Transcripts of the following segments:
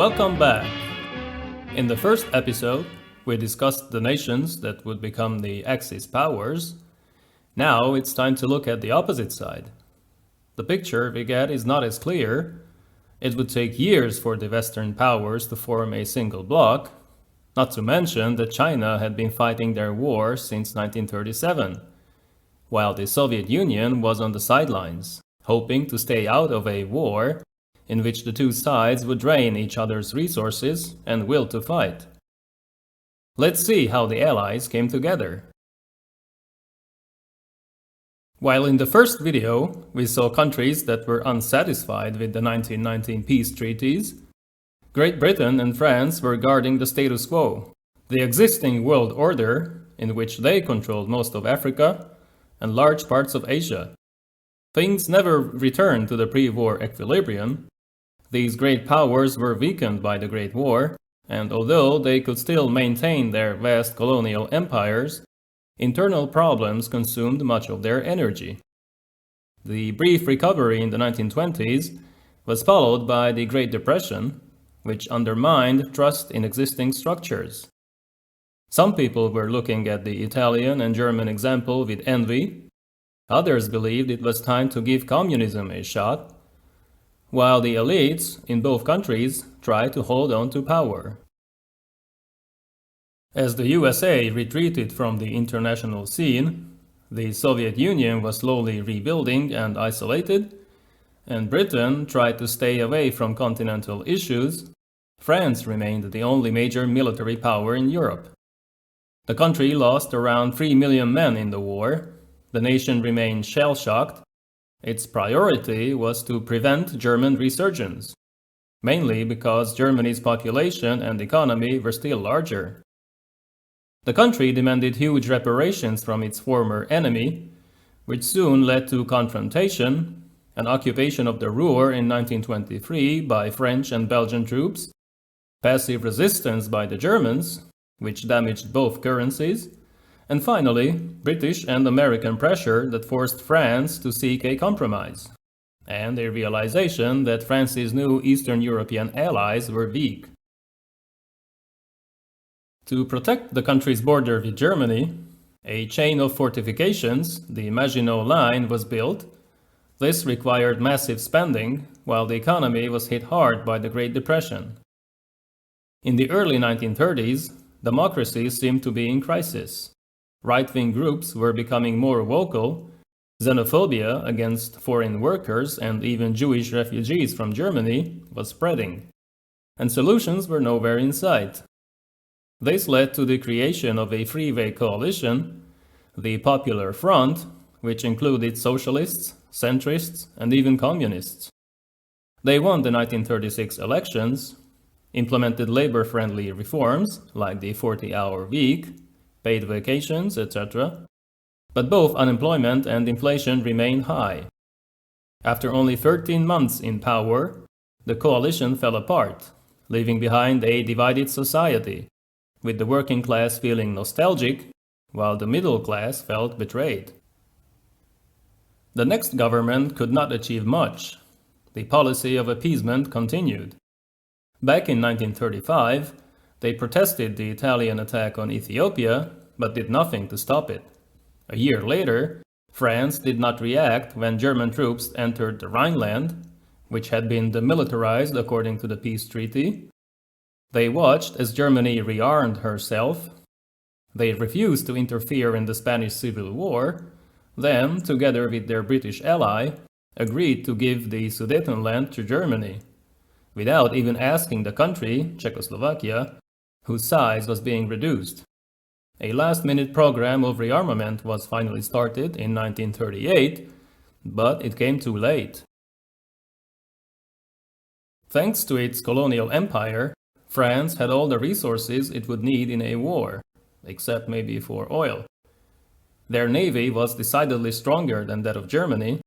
Welcome back! In the first episode, we discussed the nations that would become the Axis powers. Now it's time to look at the opposite side. The picture we get is not as clear. It would take years for the Western powers to form a single bloc, not to mention that China had been fighting their war since 1937, while the Soviet Union was on the sidelines, hoping to stay out of a war in which the two sides would drain each other's resources and will to fight. Let's see how the Allies came together. While in the first video we saw countries that were unsatisfied with the 1919 peace treaties, Great Britain and France were guarding the status quo, the existing world order in which they controlled most of Africa and large parts of Asia. Things never returned to the pre-war equilibrium. These great powers were weakened by the Great War, and although they could still maintain their vast colonial empires, internal problems consumed much of their energy. The brief recovery in the 1920s was followed by the Great Depression, which undermined trust in existing structures. Some people were looking at the Italian and German example with envy. Others believed it was time to give communism a shot, while the elites in both countries tried to hold on to power. As the USA retreated from the international scene, the Soviet Union was slowly rebuilding and isolated, and Britain tried to stay away from continental issues. France remained the only major military power in Europe. The country lost around 3 million men in the war. The nation remained shell-shocked. Its priority was to prevent German resurgence, mainly because Germany's population and economy were still larger. The country demanded huge reparations from its former enemy, which soon led to confrontation, an occupation of the Ruhr in 1923 by French and Belgian troops, passive resistance by the Germans, which damaged both currencies, and finally, British and American pressure that forced France to seek a compromise, and a realization that France's new Eastern European allies were weak. To protect the country's border with Germany, a chain of fortifications, the Maginot Line, was built. This required massive spending, while the economy was hit hard by the Great Depression. In the early 1930s, democracy seemed to be in crisis. Right-wing groups were becoming more vocal. Xenophobia against foreign workers and even Jewish refugees from Germany was spreading, and solutions were nowhere in sight. This led to the creation of a three-way coalition, the Popular Front, which included socialists, centrists, and even communists. They won the 1936 elections, implemented labor-friendly reforms like the 40-hour week, paid vacations, etc. But both unemployment and inflation remained high. After only 13 months in power, the coalition fell apart, leaving behind a divided society, with the working class feeling nostalgic, while the middle class felt betrayed. The next government could not achieve much. The policy of appeasement continued. Back in 1935, they protested the Italian attack on Ethiopia, but did nothing to stop it. A year later, France did not react when German troops entered the Rhineland, which had been demilitarized according to the peace treaty. They watched as Germany rearmed herself. They refused to interfere in the Spanish Civil War, then, together with their British ally, agreed to give the Sudetenland to Germany, without even asking the country, Czechoslovakia, whose size was being reduced. A last-minute program of rearmament was finally started in 1938, but it came too late. Thanks to its colonial empire, France had all the resources it would need in a war, except maybe for oil. Their navy was decidedly stronger than that of Germany.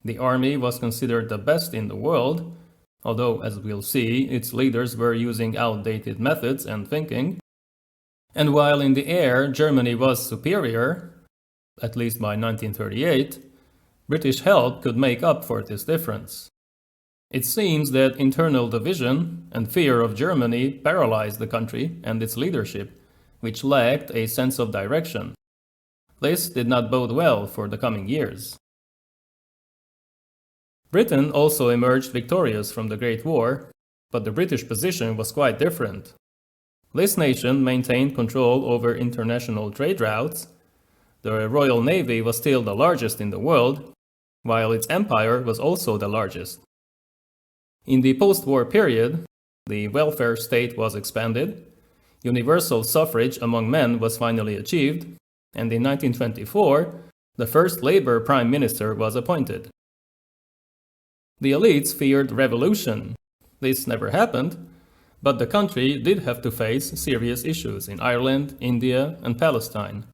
The army was considered the best in the world, although, as we'll see, its leaders were using outdated methods and thinking. And while in the air Germany was superior, at least by 1938, British help could make up for this difference. It seems that internal division and fear of Germany paralyzed the country and its leadership, which lacked a sense of direction. This did not bode well for the coming years. Britain also emerged victorious from the Great War, but the British position was quite different. This nation maintained control over international trade routes. The Royal Navy was still the largest in the world, while its empire was also the largest. In the post-war period, the welfare state was expanded, universal suffrage among men was finally achieved, and in 1924, the first Labour Prime Minister was appointed. The elites feared revolution. This never happened, but the country did have to face serious issues in Ireland, India, and Palestine.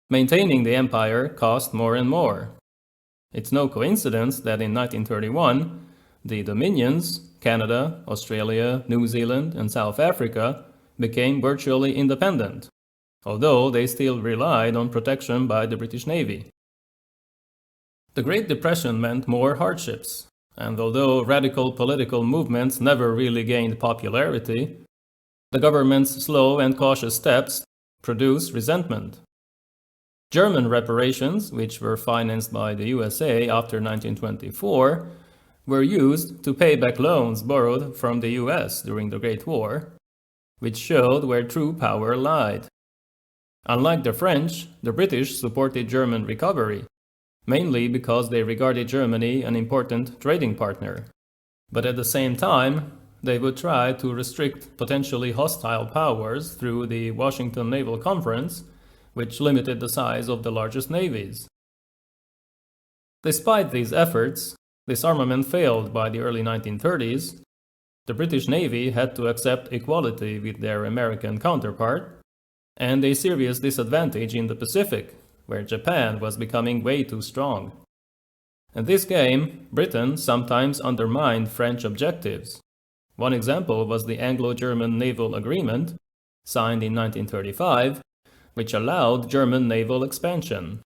Maintaining the empire cost more and more. It's no coincidence that in 1931, the Dominions, Canada, Australia, New Zealand, and South Africa became virtually independent, although they still relied on protection by the British Navy. The Great Depression meant more hardships, and although radical political movements never really gained popularity, the government's slow and cautious steps produced resentment. German reparations, which were financed by the USA after 1924, were used to pay back loans borrowed from the US during the Great War, which showed where true power lied. Unlike the French, the British supported German recovery, mainly because they regarded Germany an important trading partner. But at the same time, they would try to restrict potentially hostile powers through the Washington Naval Conference, which limited the size of the largest navies. Despite these efforts, disarmament failed by the early 1930s. The British Navy had to accept equality with their American counterpart, and a serious disadvantage in the Pacific, where Japan was becoming way too strong. In this game, Britain sometimes undermined French objectives. One example was the Anglo-German Naval Agreement, signed in 1935, which allowed German naval expansion.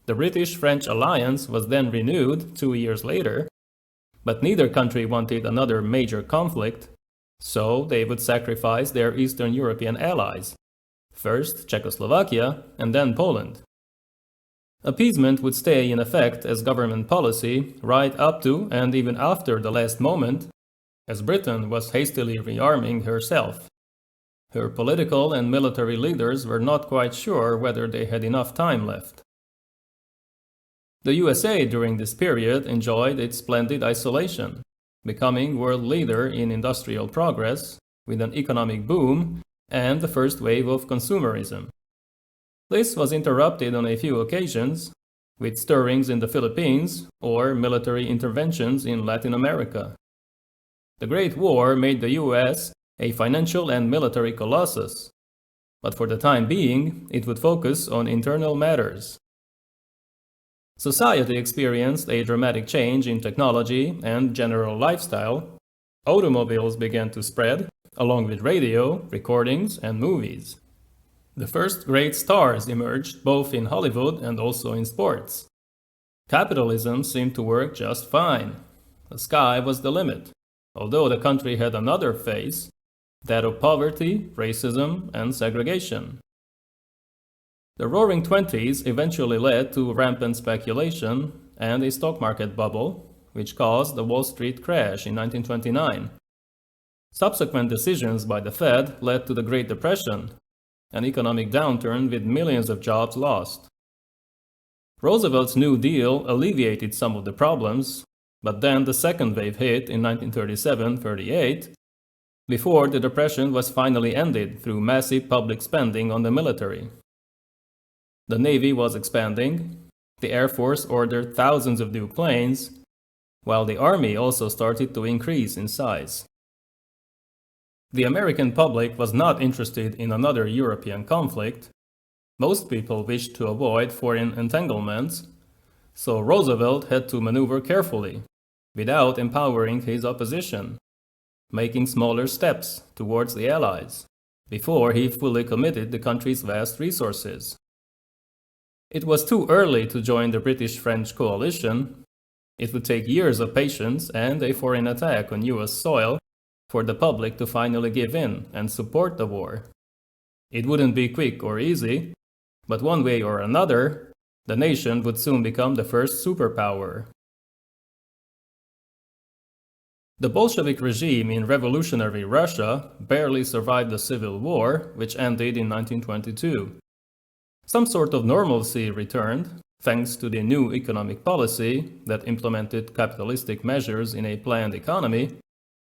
The British-French alliance was then renewed 2 years later, but neither country wanted another major conflict, so they would sacrifice their Eastern European allies, first Czechoslovakia and then Poland. Appeasement would stay in effect as government policy right up to and even after the last moment, as Britain was hastily rearming herself. Her political and military leaders were not quite sure whether they had enough time left. The USA during this period enjoyed its splendid isolation, becoming world leader in industrial progress with an economic boom and the first wave of consumerism. This was interrupted on a few occasions, with stirrings in the Philippines or military interventions in Latin America. The Great War made the US a financial and military colossus, but for the time being, it would focus on internal matters. Society experienced a dramatic change in technology and general lifestyle. Automobiles began to spread, along with radio, recordings, and movies. The first great stars emerged both in Hollywood and also in sports. Capitalism seemed to work just fine. The sky was the limit, although the country had another face, that of poverty, racism, and segregation. The Roaring Twenties eventually led to rampant speculation and a stock market bubble, which caused the Wall Street crash in 1929. Subsequent decisions by the Fed led to the Great Depression, an economic downturn with millions of jobs lost. Roosevelt's New Deal alleviated some of the problems, but then the second wave hit in 1937-38, before the Depression was finally ended through massive public spending on the military. The Navy was expanding, the Air Force ordered thousands of new planes, while the Army also started to increase in size. The American public was not interested in another European conflict. Most people wished to avoid foreign entanglements, so Roosevelt had to maneuver carefully, without empowering his opposition, making smaller steps towards the Allies, before he fully committed the country's vast resources. It was too early to join the British-French coalition, It would take years of patience and a foreign attack on US soil for the public to finally give in and support the war. It wouldn't be quick or easy, but one way or another, the nation would soon become the first superpower. The Bolshevik regime in revolutionary Russia barely survived the Civil War, which ended in 1922. Some sort of normalcy returned, thanks to the new economic policy that implemented capitalistic measures in a planned economy,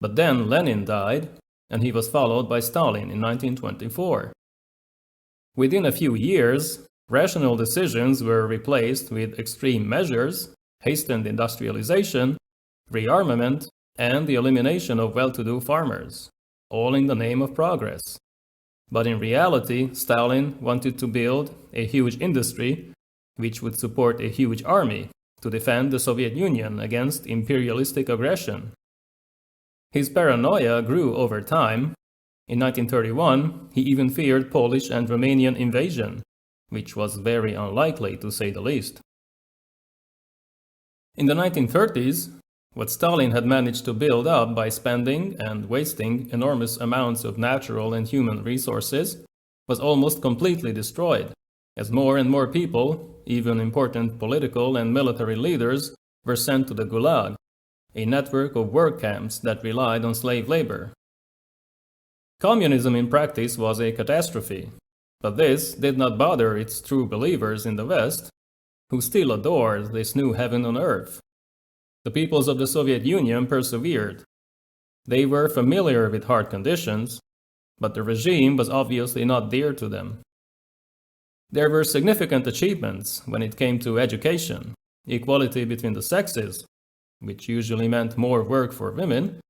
but then Lenin died, and he was followed by Stalin in 1924. Within a few years, rational decisions were replaced with extreme measures, hastened industrialization, rearmament, and the elimination of well-to-do farmers, all in the name of progress. But in reality, Stalin wanted to build a huge industry which would support a huge army to defend the Soviet Union against imperialistic aggression. His paranoia grew over time. In 1931, he even feared Polish and Romanian invasion, which was very unlikely to say the least. In the 1930s, what Stalin had managed to build up by spending and wasting enormous amounts of natural and human resources was almost completely destroyed, as more and more people, even important political and military leaders, were sent to the Gulag, a network of work camps that relied on slave labor. Communism in practice was a catastrophe, but this did not bother its true believers in the West, who still adored this new heaven on earth. The peoples of the Soviet Union persevered. They were familiar with hard conditions, but the regime was obviously not dear to them. There were significant achievements when it came to education, equality between the sexes, which usually meant more work for women,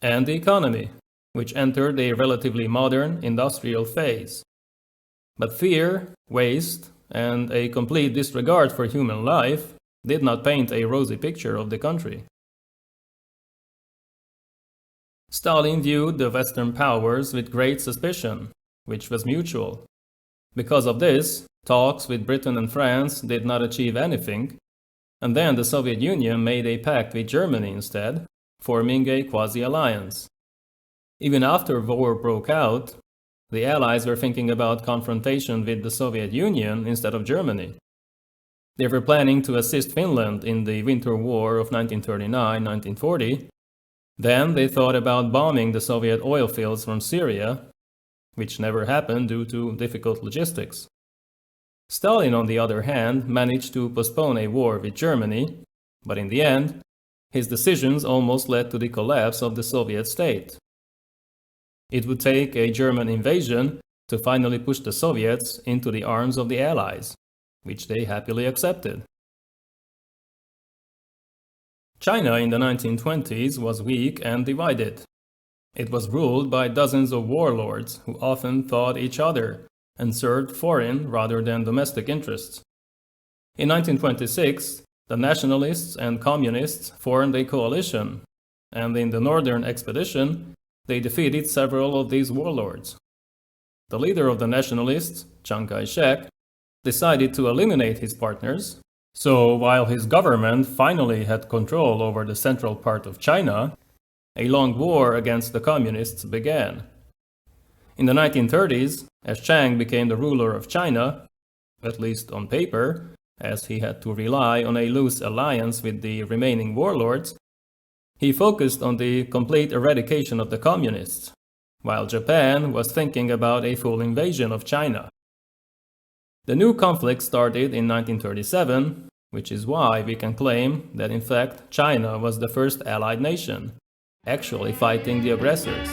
and the economy, which entered a relatively modern industrial phase. But fear, waste, and a complete disregard for human life did not paint a rosy picture of the country. Stalin viewed the Western powers with great suspicion, which was mutual. Because of this, talks with Britain and France did not achieve anything, and then the Soviet Union made a pact with Germany instead, forming a quasi-alliance. Even after war broke out, the Allies were thinking about confrontation with the Soviet Union instead of Germany. They were planning to assist Finland in the Winter War of 1939-1940. Then they thought about bombing the Soviet oil fields from Syria, which never happened due to difficult logistics. Stalin, on the other hand, managed to postpone a war with Germany, but in the end, his decisions almost led to the collapse of the Soviet state. It would take a German invasion to finally push the Soviets into the arms of the Allies, which they happily accepted. China in the 1920s was weak and divided. It was ruled by dozens of warlords who often fought each other and served foreign rather than domestic interests. In 1926, the nationalists and communists formed a coalition, and in the Northern Expedition, they defeated several of these warlords. The leader of the nationalists, Chiang Kai-shek, decided to eliminate his partners, so while his government finally had control over the central part of China, a long war against the communists began. In the 1930s, as Chiang became the ruler of China, at least on paper, as he had to rely on a loose alliance with the remaining warlords, he focused on the complete eradication of the communists, while Japan was thinking about a full invasion of China. The new conflict started in 1937, which is why we can claim that in fact China was the first allied nation, actually fighting the aggressors.